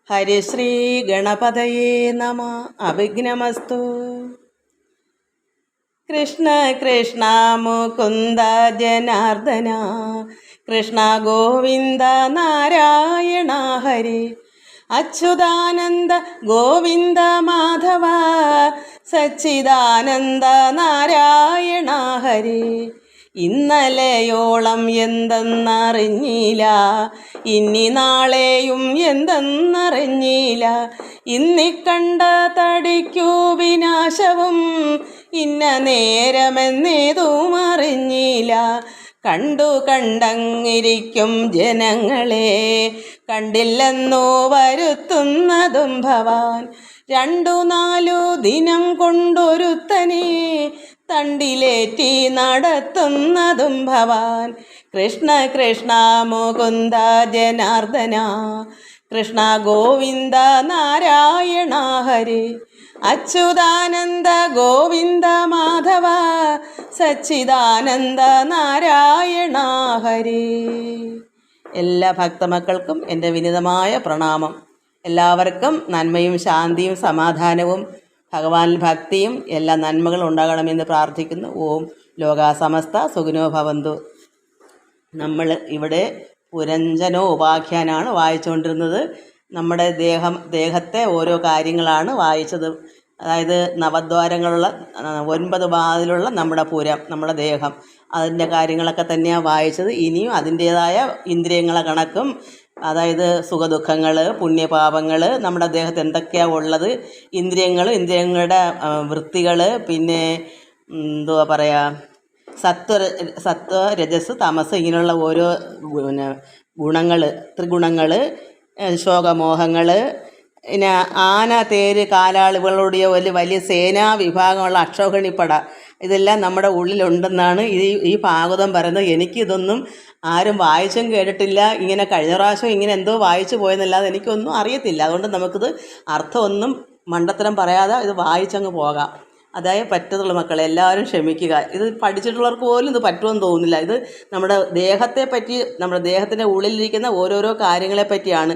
ഹരിശ്രീ ഗണപതയേ നമ. അഭിഘ്നമസ്തു. കൃഷ്ണ കൃഷ്ണ മുകുന്ദ ജനാർദ്ദന, കൃഷ്ണ ഗോവിന്ദ നാരായണ ഹരി. അച്യുതാനന്ദ ഗോവിന്ദ മാധവ, സച്ചിദാനന്ദ നാരായണ ഹരി. ഇന്നലെയോളം എന്തെന്നറിഞ്ഞില്ല, ഇനി നാളെയും എന്തെന്നറിഞ്ഞില്ല. ഇന്നിക്കണ്ട തടിക്കൂ വിനാശവും, ഇന്ന നേരമെന്നേതും അറിഞ്ഞില്ല. കണ്ടങ്ങിരിക്കും ജനങ്ങളെ, കണ്ടില്ലെന്നോ വരുത്തുന്നതും ഭവാൻ. 2-4 ദിനം കൊണ്ടൊരുത്തനെ തണ്ടിലേറ്റി നടത്തുന്നതും ഭവാൻ. കൃഷ്ണ കൃഷ്ണ മുകുന്ദ ജനാർദ്ദന, കൃഷ്ണ ഗോവിന്ദ നാരായണ ഹരി. അച്യുതാനന്ദ ഗോവിന്ദ മാധവ, സച്ചിദാനന്ദ നാരായണ ഹരി. എല്ലാ ഭക്തമക്കൾക്കും എൻ്റെ വിനീതമായ പ്രണാമം. എല്ലാവർക്കും നന്മയും ശാന്തിയും സമാധാനവും ഭഗവാനിൽ ഭക്തിയും എല്ലാ നന്മകളും ഉണ്ടാകണമെന്ന് പ്രാർത്ഥിക്കുന്നു. ഓം ലോകാസമസ്ത സുഖിനോ ഭവന്തു. നമ്മൾ ഇവിടെ പുരഞ്ജനോപാഖ്യാനാണ് വായിച്ചുകൊണ്ടിരുന്നത്. നമ്മുടെ ദേഹത്തെ ഓരോ കാര്യങ്ങളാണ് വായിച്ചത്. അതായത് നവദ്വാരങ്ങളുള്ള 9 വാതിലുള്ള നമ്മുടെ പുരം, നമ്മുടെ ദേഹം, അതിൻ്റെ കാര്യങ്ങളൊക്കെ തന്നെയാണ് വായിച്ചത്. ഇനിയും അതിൻ്റേതായ ഇന്ദ്രിയങ്ങളെ കണക്കും, അതായത് സുഖദുഃഖങ്ങൾ, പുണ്യപാപങ്ങൾ, നമ്മുടെ ദേഹത്ത് എന്തൊക്കെയാണ് ഉള്ളത്, ഇന്ദ്രിയങ്ങളുടെ വൃത്തികൾ, പിന്നെ എന്തുവാ പറയുക, സത്വ രജസ് തമസ്, ഇങ്ങനെയുള്ള ഓരോ ഗുണങ്ങൾ, ത്രിഗുണങ്ങൾ, ശോകമോഹങ്ങൾ, പിന്നെ ആന, തേര്, കാലാളുകളുடைய ഒരു വലിയ സേനാ വിഭാഗമുള്ള അക്ഷോഹിണിപ്പട, ഇതെല്ലാം നമ്മുടെ ഉള്ളിലുണ്ടെന്നാണ് ഈ ഭാഗവതം പറയുന്നത്. എനിക്കിതൊന്നും ആരും വായിച്ചും കേട്ടിട്ടില്ല. ഇങ്ങനെ കഴിഞ്ഞ പ്രാവശ്യം ഇങ്ങനെ എന്തോ വായിച്ചു പോയെന്നല്ലാതെ എനിക്കൊന്നും അറിയത്തില്ല. അതുകൊണ്ട് നമുക്കിത് അർത്ഥമൊന്നും മണ്ടത്തരം പറയാതെ ഇത് വായിച്ചങ്ങ് പോകാം. അതായത് പറ്റത്തുള്ള മക്കളെ എല്ലാവരും ക്ഷമിക്കുക. ഇത് പഠിച്ചിട്ടുള്ളവർക്ക് പോലും ഇത് പറ്റുമെന്ന് തോന്നുന്നില്ല. ഇത് നമ്മുടെ ദേഹത്തെ പറ്റി, നമ്മുടെ ദേഹത്തിൻ്റെ ഉള്ളിലിരിക്കുന്ന ഓരോരോ കാര്യങ്ങളെ പറ്റിയാണ്.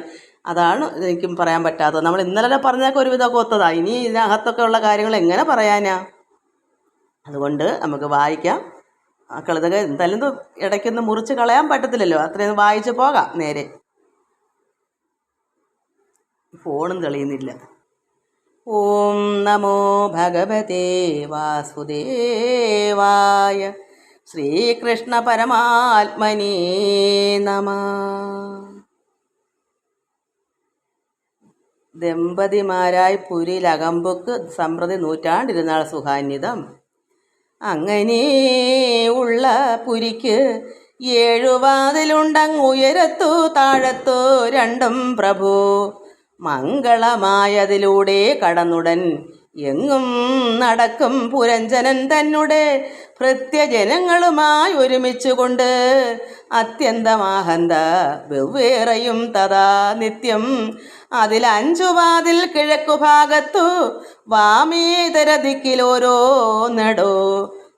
അതാണ് എനിക്കും പറയാൻ പറ്റാത്തത്. നമ്മൾ ഇന്നലെ പറഞ്ഞൊക്കെ ഒരുവിധമൊക്കെ ഒത്തതാണ്. ഇനി ഇതിനകത്തൊക്കെ ഉള്ള കാര്യങ്ങൾ എങ്ങനെ പറയാനാ? അതുകൊണ്ട് നമുക്ക് വായിക്കാം. മക്കളിതൊക്കെ എന്തായാലും ഇടയ്ക്കൊന്ന് മുറിച്ച് കളയാൻ പറ്റത്തില്ലല്ലോ, അത്രയും വായിച്ച് പോകാം നേരെ. ഫോണും തെളിയുന്നില്ല. ഓം നമോ ഭഗവതേ വാസുദേവായ, ശ്രീകൃഷ്ണ പരമാത്മനേ നമഃ. ദമ്പതിമാരായി പുരിയിൽ അകമ്പുക്ക് സമ്പ്രതി നൂറ്റാണ്ടിരുന്നാൾ സുഖാന്വിതം. അങ്ങനെ ഉള്ള പുരിക്ക് 7 വാതിലുണ്ടങ്ങുയരത്തു താഴത്തു 2 പ്രഭു. മംഗളമായതിലൂടെ കടന്നുടൻ എങ്ങും നടക്കും പുരഞ്ജനൻ തന്നെ ഭൃത്യജനങ്ങളുമായി ഒരുമിച്ചുകൊണ്ട്. അത്യന്തമാഹന്ത വെവ്വേറെയും തഥാ നിത്യം. അതിൽ 5 വാതിൽ കിഴക്കു ഭാഗത്തു, വാമേതര ദിക്കിലോരോ നടോ.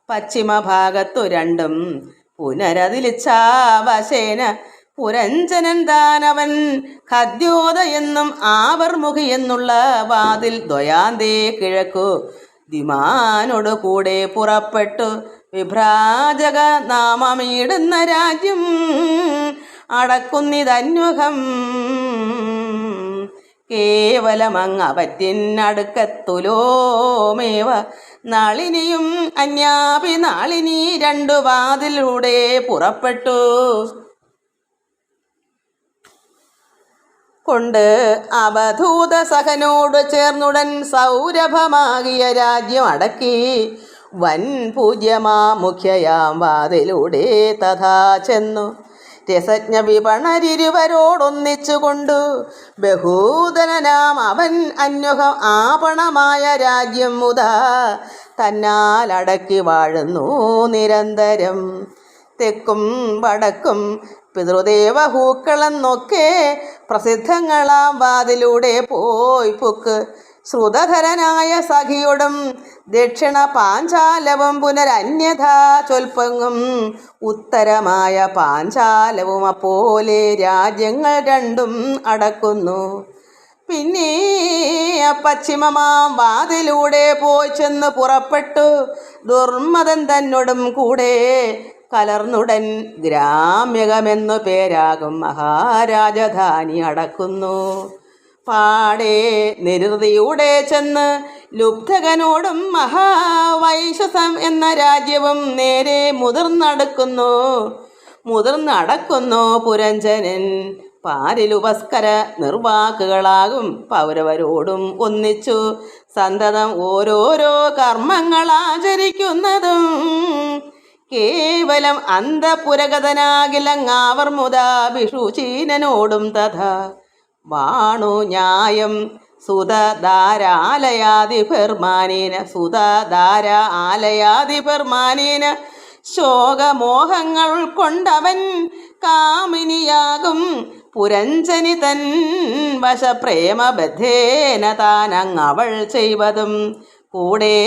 പശ്ചിമ ഭാഗത്തു 2 പുനരതിലിച്ഛാവശേന. പുരഞ്ജനൻ താനവൻ ഖദ്യോത എന്നും ആവർമുഖി എന്നുള്ള വാതിൽ ദ്വയാന്തേ കിഴക്കു ദിമാനോട് കൂടെ പുറപ്പെട്ടു. വിഭ്രാജക നാമമിടുന്ന രാജ്യം അടക്കുന്നിതന്വഹം. കേവലമങ്ങവറ്റിനടുക്കത്തുലോമേവ നളിനിയും അന്യാപി നാളിനി 2 വാതിലൂടെ പുറപ്പെട്ടു കൊണ്ട് അവധൂത സഹനോട് ചേർന്നുടൻ സൗരഭമാകിയ രാജ്യം അടക്കി. വൻ പൂജ്യമാ മുഖ്യയാം വാതിലൂടെ തഥാ ചെന്നു. രസജ്ഞ വിപണരിരുവരോടൊന്നിച്ചുകൊണ്ടു ബഹൂദനാം അവൻ അന്വഹം ആപണമായ രാജ്യം മുതാ തന്നാലടക്കി വാഴുന്നു നിരന്തരം. തെക്കും വടക്കും പിതൃദേവഹൂക്കളെന്നൊക്കെ പ്രസിദ്ധങ്ങളാം വാതിലൂടെ പോയി പുക്ക്. ശ്രുതധരനായ സഖിയോടും ദക്ഷിണ പാഞ്ചാലവും പുനരന്യഥാ ചൊൽപ്പങ്ങും ഉത്തരമായ പാഞ്ചാലവും അപ്പോലെ രാജ്യങ്ങൾ 2 അടക്കുന്നു. പിന്നെ പശ്ചിമമാം വാതിലൂടെ പോയി ചെന്ന് പുറപ്പെട്ടു. ദുർമതൻ തന്നോടും കൂടെ കലർന്നുടൻ ഗ്രാമ്യകമെന്നു പേരാകും മഹാരാജധാനി അടക്കുന്നു. പാടെ നിരുതിയുടെ ചെന്ന് ലുബ്ധകനോടും മഹാവൈശസം എന്ന രാജ്യവും നേരെ മുതിർന്നടക്കുന്നു പുരഞ്ജനൻ. പാരിലുപസ്കര നിർവാക്കുകളാകും പൗരവരോടും ഒന്നിച്ചു സന്തതം ഓരോരോ കർമ്മങ്ങളാചരിക്കുന്നതും. കേവലം അന്തപുരഗതനാകിലങ്ങാവർ മുതാ ഭിഷുചീനനോടും തഥാ വാണു ന്യായം സുതധാരാലയാധിപർമാനേന ശോകമോഹങ്ങൾ കൊണ്ടവൻ കാമിനിയാകും പുരഞ്ജനി തൻ വശപ്രേമബദ്ധേന താനങ്ങവൾ ചെയ്വതും കൂടെ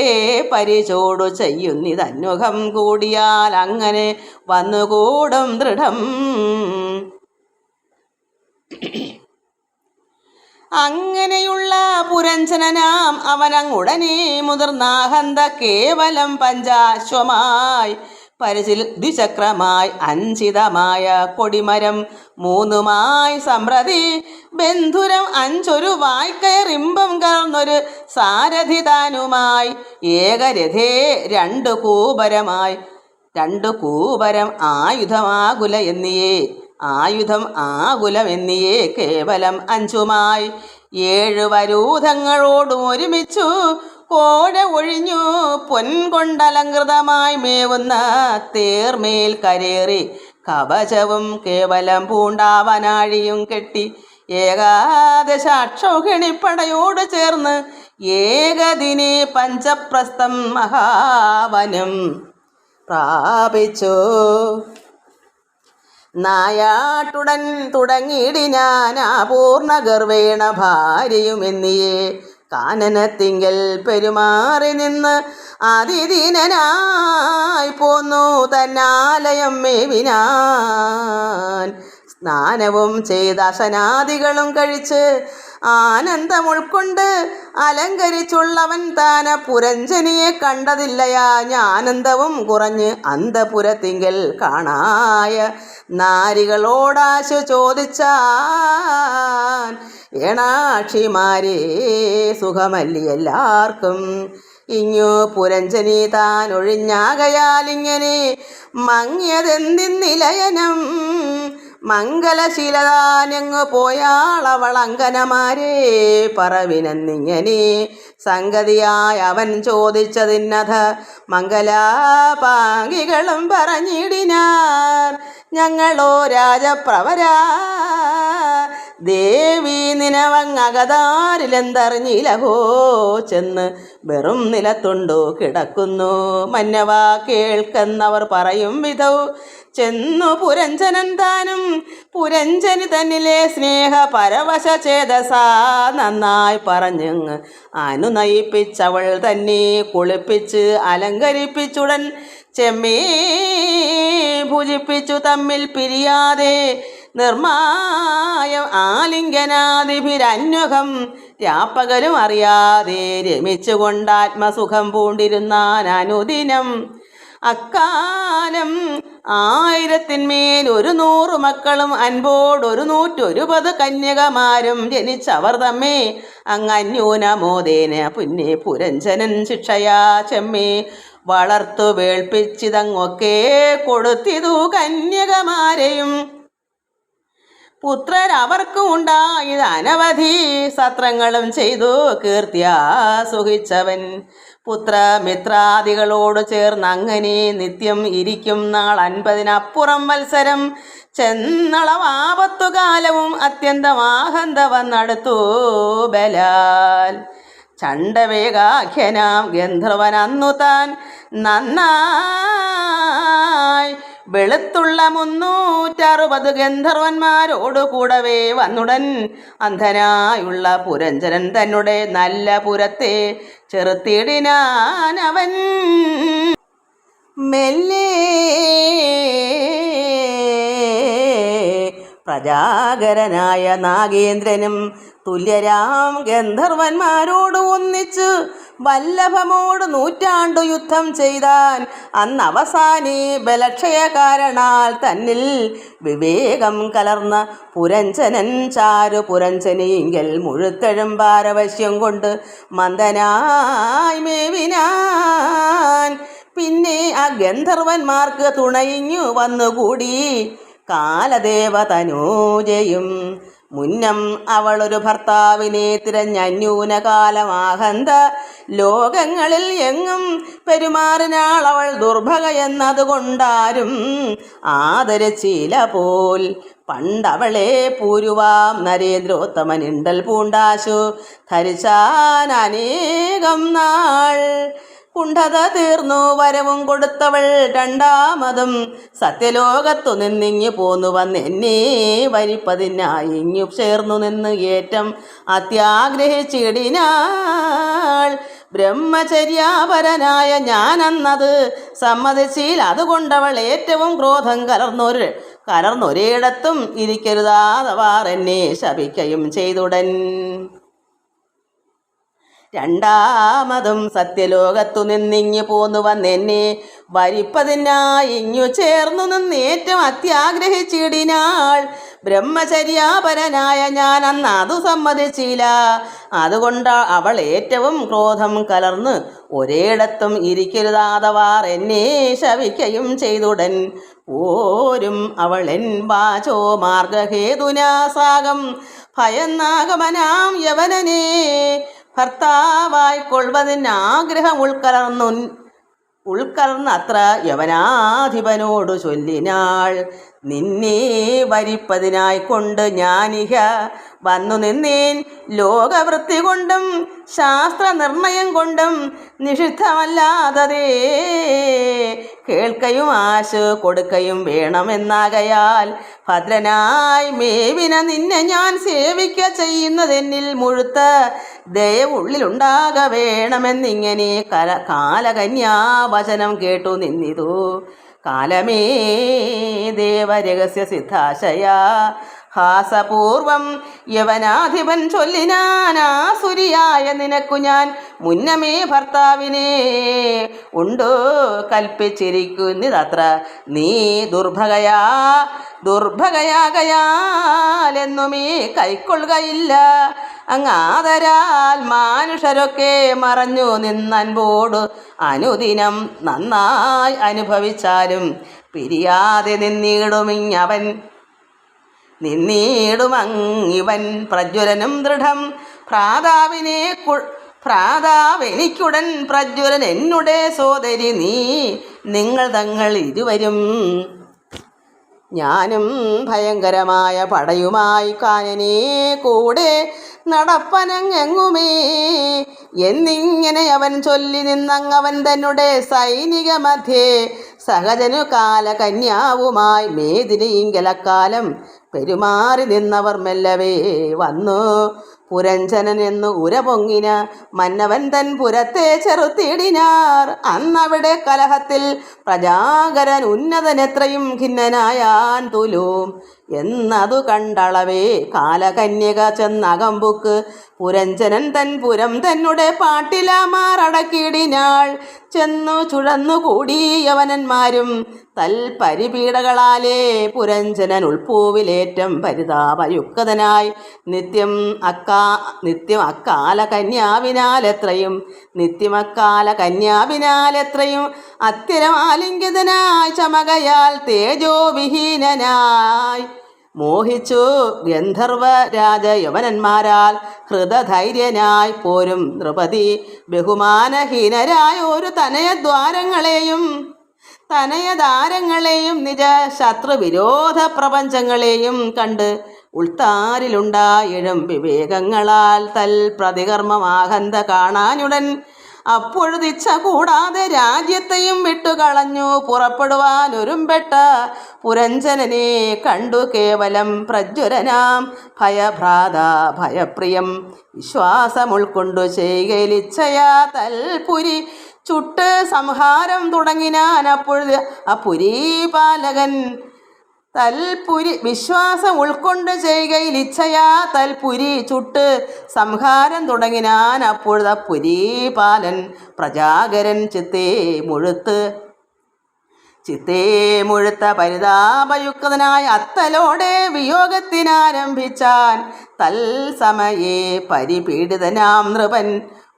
പരിചോടു ചെയ്യുന്നിതന്മുഖം കൂടിയാൽ അങ്ങനെ വന്നുകൂടും ദൃഢം. അങ്ങനെയുള്ള പുരഞ്ജനനാം അവനങ്ങുടനെ മുതിർന്നാഹന്ത കേവലം പഞ്ചാശ്വമായി പരിചിദ്വിചക്രമായി അഞ്ചിതമായ കൊടിമരം മൂന്നുമായി സംപ്രതി ബന്ധുരം അഞ്ചൊരു വായ്ക്കയറിമ്പം കർന്നൊരു സാരഥി താനുമായി ഏകരഥേ രണ്ടു കൂപരം ആയുധം ആകുലമെന്നിയേ കേവലം അഞ്ചുമായി 7 വരൂഥങ്ങളോടും ഒരുമിച്ചു കോഴ ഒഴിഞ്ഞു പൊൻകൊണ്ടലങ്കൃതമായി മേവുന്ന തേർമേൽ കരേറി കവചവും കേവലം പൂണ്ടാവനാഴിയും കെട്ടി ഏകാദശാക്ഷൗഹിണിപ്പടയോട് ചേർന്ന് ഏകദിനെ പഞ്ചപ്രസ്ഥം മഹാവനം പ്രാപിച്ചു. നായാട്ടുടൻ തുടങ്ങിയിടിനാൻ പൂർണ്ണ ഗർവേണ ഭാര്യയുമെന്നിയേ കാനനത്തിങ്കൽ പെരുമാറി നിന്ന് അതിദീനനായി പോന്നു തന്നാലയം മേവിനാൻ. സ്നാനവും ചെയ്ത് അശനാദികളും കഴിച്ച് ആനന്ദം ഉൾക്കൊണ്ട് അലങ്കരിച്ചുള്ളവൻ താന പുരഞ്ജനിയെ കണ്ടതില്ലയാ. ജ്ഞാനന്ദവും കുറഞ്ഞ് അന്തപുരത്തിങ്കൽ കാണായ നാരികളോടാശു ചോദിച്ചാൻ ഏണാക്ഷിമാരേ സുഖമല്ലി എല്ലാവർക്കും. ഇങ്ങു പുരഞ്ജനി താൻ ഒഴിഞ്ഞാകയാലിങ്ങനെ മങ്ങിയതെന്തിന്നിലയനം. മംഗലശീലതാനെങ്ങു പോയാളവൾ അങ്കനമാരെ പറവിനെന്നിങ്ങനെ സംഗതിയായി അവൻ ചോദിച്ചതിന്നഥ മംഗലാപാങ്കികളും പറഞ്ഞിടിനാർ. ഞങ്ങളോ രാജപ്രവരാ ദേവി നിനവങ്ങകതാരിലെന്തറിഞ്ഞിലഹോ ചെന്ന് വെറും നിലത്തുണ്ടു കിടക്കുന്നു. മന്നവ കേൾക്കെന്നവർ പറയും വിധൗ ചെന്നു പുരഞ്ജനൻ താനും പുരഞ്ജനി തന്നിലെ സ്നേഹ പരവശ ചേതസാ നന്നായി പറഞ്ഞങ്ങ് അനുനയിപ്പിച്ചവൾ തന്നെ കുളിപ്പിച്ച് അലങ്കരിപ്പിച്ചുടൻ ചെമ്മേ ഭുജിപ്പിച്ചു തമ്മിൽ പിരിയാതെ നിർമായം ആലിംഗനാദിഭിരന്വഹം രാപ്പകലും അറിയാതെ രമിച്ചുകൊണ്ടാത്മസുഖം പൂണ്ടിരുന്നാൻ അനുദിനം. അക്കാലം 1000 100 മക്കളും അൻപോടൊരു 120 കന്യകമാരും ജനിച്ചവർ തമ്മേ അങ്ങന്യൂനമോദേന പുന്നെ പുരഞ്ജനൻ ശിക്ഷയാ ചെമ്മേ വളർത്തു വേൾപ്പിച്ചിതങ്ങൊക്കെ കൊടുത്തിതു കന്യകമാരെയും. പുത്രരവർക്കും ഉണ്ടായത് അനവധി സത്രങ്ങളും ചെയ്തു കീർത്തിയാ സുഖിച്ചവൻ. പുത്രമിത്രാദികളോട് ചേർന്നങ്ങനെ നിത്യം ഇരിക്കും നാൾ 50-നപ്പുറം വത്സരം ചെന്നളവാപത്തുകാലവും അത്യന്തമാഹന്ത വന്നടുത്തു ബലാൽ. ചണ്ഡവേഗാഖ്യനാം ഗന്ധർവൻ അന്നു താൻ നന്നായി വെളുത്തുള്ള 360 ഗന്ധർവന്മാരോടു കൂടവേ വന്നുടൻ അന്ധനായുള്ള പുരഞ്ജനൻ തന്നെ നല്ല പുരത്തെ ചെറുത്തിടിനാനവൻ. മെല്ലെ പ്രജാകരനായ നാഗേന്ദ്രനും തുല്യരാം ഗന്ധർവന്മാരോട് ഒന്നിച്ചു വല്ലഭമോട് 100 യുദ്ധം ചെയ്താൻ. അന്ന് അവസാനേ ബലക്ഷയ കാരണാൽ തന്നിൽ വിവേകം കലർന്ന പുരഞ്ജനൻ ചാരു പുരഞ്ജനിയെങ്കിൽ മുഴുത്തഴും പാരവശ്യം കൊണ്ട് മന്ദനായി മേവിനാൻ. പിന്നെ ആ ഗന്ധർവന്മാർക്ക് തുണയിഞ്ഞു വന്നുകൂടി കാലദേവതനൂജയും. മുന്നം അവളൊരു ഭർത്താവിനെ തിരഞ്ഞന്യൂനകാലമാഹന്ത ലോകങ്ങളിൽ എങ്ങും പെരുമാറിനാൾ അവൾ ദുർഭഗ എന്നതുകൊണ്ടാരും ആദരിച്ചില പോൽ. പണ്ടവളെ പൂരുവാം നരേന്ദ്രോത്തമനിണ്ടൽ പൂണ്ടാശു ധരിച്ചാൻ അനേകം നാൾ. കുണ്ഠത തീർന്നു വരവും കൊടുത്തവൾ രണ്ടാമതും സത്യലോകത്തു നിന്നിങ്ങു പോന്നു വന്നെന്നെ വരിപ്പതിനായി ഇങ്ങു ചേർന്നു നിന്ന് ഏറ്റം അത്യാഗ്രഹിച്ചിടിനാൾ. ബ്രഹ്മചര്യാപരനായ ഞാനെന്നത് സമ്മതിച്ചിൽ. അതുകൊണ്ടവൾ ഏറ്റവും ക്രോധം കലർന്നൊരിടത്തും ഇരിക്കരുതാതവാർ എന്നെ ശപിക്കയും ചെയ്തുടൻ. രണ്ടാമതും സത്യലോകത്തു നിന്നിങ്ങു പോന്നു വന്നെന്നെ വരിപ്പതിനായി ഇങ്ങു ചേർന്നു നിന്നേറ്റം അത്യാഗ്രഹിച്ചിടിനാൾ. ബ്രഹ്മചര്യാപരനായ ഞാൻ അന്ന് അതു സമ്മതിച്ചില്ല. അതുകൊണ്ട് അവൾ ഏറ്റവും ക്രോധം കലർന്ന് ഒരിടത്തും ഇരിക്കരുതാതവാർ എന്നെ ശപിക്കയും ചെയ്തുടൻ. പോരും അവൾ എൻ വാചോ മാർഗഹേതുനാസാകം ഭയന്നാഗമനാം യവനനെ ഭർത്താവായി കൊള്ളുവതിന് ആഗ്രഹം ഉൾക്കലർന്ന് അത്ര യവനാധിപനോടു ചൊല്ലിനാൾ. നിന്നെ വരിപ്പതിനായി കൊണ്ട് ഞാനിഹ വന്നു നിന്നേൻ. ലോകവൃത്തി കൊണ്ടും ശാസ്ത്രനിർണയം കൊണ്ടും നിഷിദ്ധമല്ലാതതേ കേൾക്കയും ആശു കൊടുക്കയും വേണമെന്നാകയാൽ ഭദ്രനായി മേവിന നിന്നെ ഞാൻ സേവിക്ക ചെയ്യുന്നതെന്നിൽ മുഴുത്ത ദയവുള്ളിലുണ്ടാക വേണമെന്നിങ്ങനെ കാലകന്യാവചനം കേട്ടു നിന്നിതു. കാലമേ ദേവരഹസ്യ സിദ്ധാശയ ഹാസപൂർവം യവനാധിപൻ ചൊല്ലിനാനാസുരിയായ നിനക്കു ഞാൻ മുന്നമേ ഭർത്താവിനെ ഉണ്ടോ കൽപ്പിച്ചിരിക്കുന്നതത്ര. നീ ദുർഭഗയാകയാലെന്നുമേ കൈക്കൊള്ളുകയില്ല. അങ്ങാതരാൽ മാനുഷരൊക്കെ മറഞ്ഞു നിന്നൻപോട് അനുദിനം നന്നായി അനുഭവിച്ചാലും പിരിയാതെ നിന്നീടുമങ്ങിവൻ പ്രജ്വലനും ദൃഢം. ഭ്രാതാവെനിക്കുടൻ പ്രജ്വലൻ എന്നുടെ സോദരി നീ നിങ്ങൾ തങ്ങൾ ഇരുവരും. ഞാനും ഭയങ്കരമായ പടയുമായി കാനനെ കൂടെ നടപ്പനങ്ങെങ്ങുമേ എന്നിങ്ങനെ അവൻ ചൊല്ലി നിന്നങ്ങവൻ തന്നെ സൈനിക മധ്യേ സഹജനു കാലകന്യാവുമായി മേദിനിയിങ്കലക്കാലം പെരുമാറി നിന്നവർ മെല്ലവേ വന്നു. പുരഞ്ജനൻ എന്നു ഉരപൊങ്ങിന മന്നവൻ തൻ പുരത്തെ ചെറുത്തിടിനാർ. അന്നവിടെ കലഹത്തിൽ പ്രജാകരൻ ഉന്നതനെത്രയും ഖിന്നനായാൻ തുലൂം എന്നതു കണ്ടളവേ കാലകന്യക ചെന്നകമ്പുക്ക് പുരഞ്ജനൻ തൻ പുരം തന്നെ പാട്ടിലാമാറടക്കിടിനാൾ. ചെന്നു ചുഴന്നു കൂടി യവനന്മാരും തൽപരിപീഡകളാലേ പുരഞ്ജനൻ ഉൾപ്പൂവിലേറ്റം പരിതാപയുക്തനായി നിത്യം അക്കാല കന്യാവിനാലെത്രയും അത്യരമാലിംഗിതനായി ചമകയാൽ തേജോവിഹീനനായി മോഹിച്ചു ഗന്ധർവ രാജയവനന്മാരാൽ ഹൃദധൈര്യനായി പോരും നൃപതി ബഹുമാനഹീനരായ ഒരു തനയതാരങ്ങളെയും നിജ ശത്രുവിരോധ പ്രപഞ്ചങ്ങളെയും കണ്ട് ഉൾത്താരിലുണ്ടായിഴും വിവേകങ്ങളാൽ പ്രതികർമ്മമാഹന്ത കാണാനുടൻ അപ്പൊഴുതിച്ഛ കൂടാതെ രാജ്യത്തെയും വിട്ടുകളഞ്ഞു പുറപ്പെടുവാൻ ഒരുമ്പെട്ട പുരഞ്ജനനെ കണ്ടു കേവലം പ്രജ്വരനാം ഭയപ്രിയം വിശ്വാസമുൾക്കൊണ്ടു ചെയ്യലിച്ഛയാ തൽപുരി ചുട്ട് സംഹാരം തുടങ്ങിനാൻ. അപ്പൊഴുത് ആ പുരീപാലകൻ തൽപുരി വിശ്വാസം ഉൾക്കൊണ്ട് ചെയ്യുകയിൽ ഇച്ഛയാ തൽപുരി ചുട്ട് സംഹാരം തുടങ്ങിനാൻ. അപ്പോഴ പുരീപാലൻ പ്രജാകരൻ ചിത്തേ മുഴുത്ത പരിതാപയുക്തനായ അത്തലോടെ വിയോഗത്തിനാരംഭിച്ചാൻ. തൽസമയേ പരിപീഡിതനാം നൃപൻ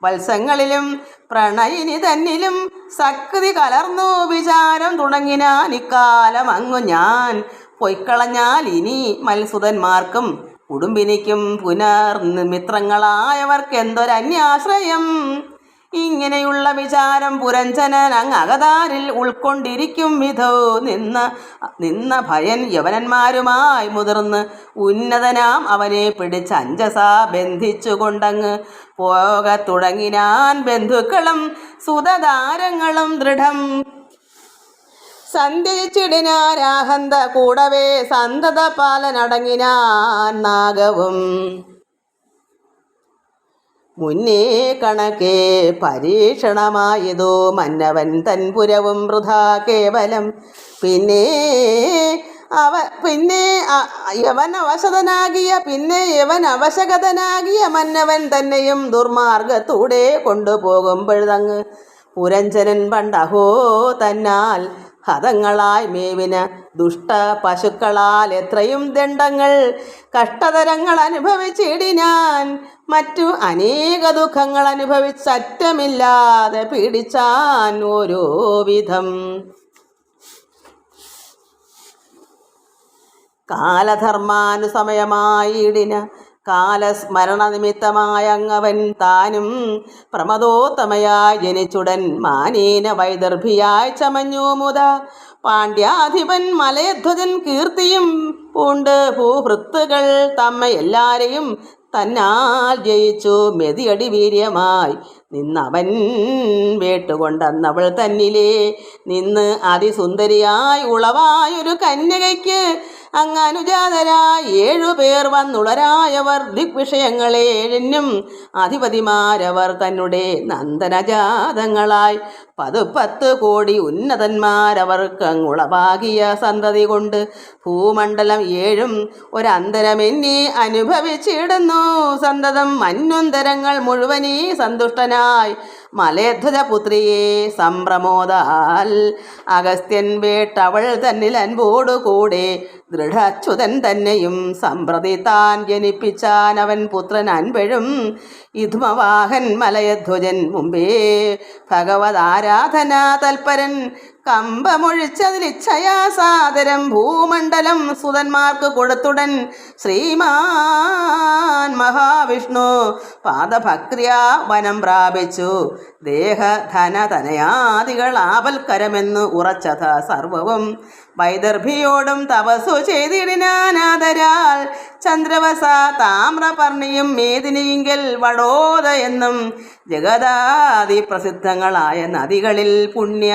വത്സങ്ങളിലും പ്രണയിനി തന്നിലും ശക്തി കലർന്നു വിചാരം തുടങ്ങിനാൻ. ഇക്കാലം അങ്ങു ഞാൻ പൊയ്ക്കളഞ്ഞാൽ ഇനി മത്സുതന്മാർക്കും കുടുംബിനിക്കും പുനർമിത്രങ്ങളായവർക്കെന്തൊരന്യാശ്രയം. ഇങ്ങനെയുള്ള വിചാരം പുരഞ്ജനൻ അകതാരിൽ ഉൾക്കൊണ്ടിരിക്കും വിധോ നിന്ന ഭയൻ യവനന്മാരുമായി മുതിർന്ന് ഉന്നതനാം അവനെ പിടിച്ച് അഞ്ജസാ ബന്ധിച്ചുകൊണ്ടങ്ങ് പോകത്തുടങ്ങിനാൻ. ബന്ധുക്കളും സുതതാരങ്ങളും ദൃഢം സന്ധ്യച്ചിടിനാരാഹന്ത കൂടവേ സന്തത പാലനടങ്ങിനാൻ. നാഗവും മുന്നേ കണക്കെ പരീക്ഷണമായതോ മന്നവൻ തൻപുരവും വൃഥാ കേവലം. പിന്നെ യവൻ അവശഗതനാകിയ മന്നവൻ തന്നെയും ദുർമാർഗത്തൂടെ കൊണ്ടുപോകുമ്പോഴങ്ങ് പുരഞ്ജനൻ പണ്ടഹോ തന്നാൽ ഹതങ്ങളായി മേവിന ദുഷ്ട പശുക്കളാൽ എത്രയും ദണ്ഡങ്ങൾ കഷ്ടതരങ്ങൾ അനുഭവിച്ചിടിനാൻ. മറ്റു അനേക ദുഃഖങ്ങൾ അനുഭവിച്ചറ്റമില്ലാതെ പീഡിച്ചാൻ ഓരോ വിധം. കാലധർമാനുസമയമായിടിന കാലസ്മരണ നിമിത്തമായങ്ങവൻ താനും പ്രമദോത്തമയായി ജനിച്ചുടൻ മാനീന വൈദർഭിയായി ചമഞ്ഞു മുത. പാണ്ഡ്യാധിപൻ മലയധ്വജൻ കീർത്തിയും പൂണ്ട് ഭൂഭൃത്തുകൾ തമ്മ എല്ലാരെയും തന്നാൽ ജയിച്ചു മെതിയടി വീര്യമായി നിന്നവൻ വേട്ടുകൊണ്ടന്നവൾ തന്നിലേ നിന്ന് അതിസുന്ദരിയായി ഉളവായൊരു കന്യകയ്ക്ക് അങ്ങനുജാതരായി 7 പേർ വന്നുളരായവർ ദിഗ്വിഷയങ്ങളേഴിനും അധിപതിമാരവർ തന്നെ നന്ദനജാതങ്ങളായി 10 കോടി ഉന്നതന്മാരവർക്കങ്ങുളവാകിയ സന്തതി കൊണ്ട് ഭൂമണ്ഡലം 7 ഒരന്തരമെന്നീ അനുഭവിച്ചിടുന്നു. സന്തതം മന്വന്തരങ്ങൾ മുഴുവനീ സന്തുഷ്ടനായി മലയധ്വജപുത്രിയെ സംപ്രമോദാൽ അഗസ്ത്യൻ വേട്ടവൾ തന്നിൽ അൻപോടുകൂടെ ദൃഢച്യുതൻ തന്നെയും സമ്പ്രതി താൻ ജനിപ്പിച്ചാൻ. അവൻ പുത്രൻ അൻപഴും ഇധുമവാഹൻ മലയധ്വജൻ മുമ്പേ ഭഗവതാരാധനാ തൽപരൻ കമ്പമൊഴിച്ചതിലിച്ഛയാ സാദരം ഭൂമണ്ഡലം സുതന്മാർക്ക് കൊടുത്തുടൻ ശ്രീമാൻ മഹാവിഷ്ണു പാദഭക്രിയാ വനം പ്രാപിച്ചു. ദേഹധനതനയാദികൾ ആപൽക്കരമെന്ന് ഉറച്ചത സർവവും വൈദർഭിയോടും തപസ്സു ചെയ്തിടിനാനാദരാൽ. ചന്ദ്രവസ താമ്രപർണിയും മേദിനിയിങ്കൽ വടോദ എന്നും ജഗദാദി പ്രസിദ്ധങ്ങളായ നദികളിൽ പുണ്യ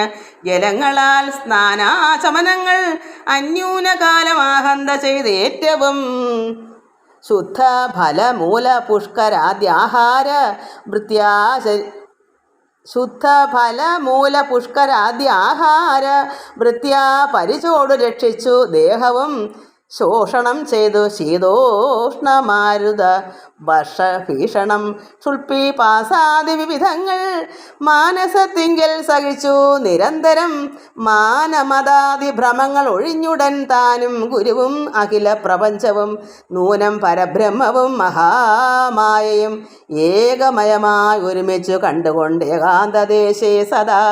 ജലങ്ങളാൽ സ്നാനാചമനങ്ങൾ അന്യൂനകാലമാഹന്ത ചെയ്തേറ്റവും ശുദ്ധ ഫലമൂല പുഷ്കരാദ്യാഹാര വൃത്യാ പരിചോടു രക്ഷിച്ചു ദേഹവും ശോഷണം ചെയ്തു ശീതോഷ്ണമാരുത വർഷഭീഷണം ക്ഷുൽപ്പി പാസാദി വിവിധങ്ങൾ മാനസത്തിങ്കൽ സഹിച്ചു നിരന്തരം മാനമതാദി ഭ്രമങ്ങൾ ഒഴിഞ്ഞുടൻ താനും ഗുരുവും അഖില പ്രപഞ്ചവും നൂനം പരബ്രഹ്മവും മഹാമായയും ഏകമയമായി ഒരുമിച്ചു കണ്ടുകൊണ്ട് ഏകാന്തദേശേ സദാ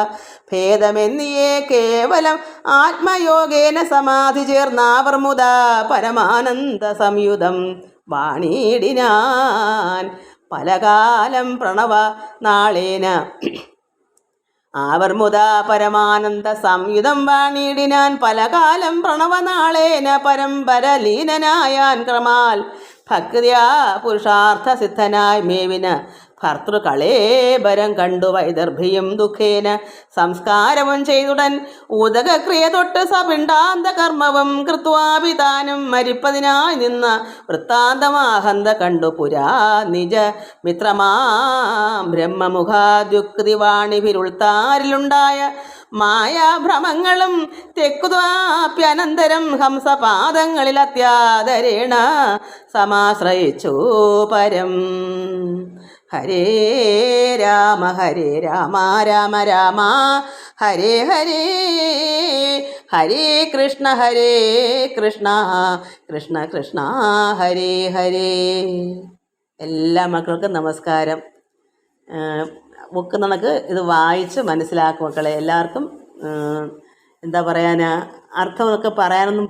ഭേദമെന്നിയേ കേവലം ആത്മയോഗേന സമാധി ചേർന്നാവർമുദ പരമാനന്ദ സംയുതം വാണിടിനാൻ. പലകാലം പ്രണവ നാളേന ആവർമുദ പരമാനന്ദ സംയുതം വാണിടിനാൻ. പലകാലം പ്രണവനാളേന പരമ്പരലീനനായാൻ ക്രമാൽ ഭക്തിയാ പുരുഷാർത്ഥ സിദ്ധനായി മേവിന ഭർത്തൃകളേബരം കണ്ടു വൈദർഭിയും ദുഃഖേന സംസ്കാരവും ചെയ്തുടൻ ഉദകക്രിയ തൊട്ട് സപിണ്ഡാന്ത കർമ്മവും കൃത്വാഭിതാനും മരിപ്പതിനായി നിന്ന വൃത്താന്തമാഹന്ത കണ്ടു പുരാ നിജ മിത്രമാം ബ്രഹ്മമുഖാദ്യുക്തിവാണിഭിരുൾത്താരിലുണ്ടായ മായാഭ്രമങ്ങളും തെക്കുതാപ്യനന്തരം ഹംസപാദങ്ങളിൽ അത്യാദരേണ സമാശ്രയിച്ചു പരം. ഹരേ രാമ രാമ രാമ ഹരേ ഹരേ, ഹരേ കൃഷ്ണ കൃഷ്ണ കൃഷ്ണ കൃഷ്ണ ഹരേ ഹരേ. എല്ലാ മക്കൾക്കും നമസ്കാരം. ബുക്ക് നമുക്ക് ഇത് വായിച്ച് മനസ്സിലാക്കും മക്കളെ. എല്ലാവർക്കും എന്താ പറയാനാ, അർത്ഥമൊക്കെ പറയാനൊന്നും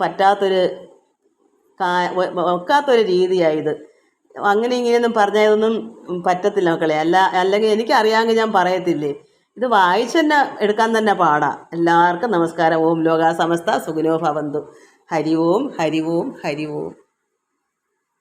ഒക്കാത്തൊരു രീതിയായത്. അങ്ങനെ ഇങ്ങനെയൊന്നും പറഞ്ഞതൊന്നും പറ്റത്തില്ല മക്കളെ. അല്ലെങ്കിൽ എനിക്കറിയാമെങ്കിൽ ഞാൻ പറയത്തില്ലേ. ഇത് വായിച്ച് തന്നെ എടുക്കാൻ തന്നെ പാടാം. എല്ലാവർക്കും നമസ്കാരം. ഓം ലോകാ സമസ്ത സുഖിനോ ഭവന്തു. ഹരി ഓം ഹരി ഓം ഹരി ഓം.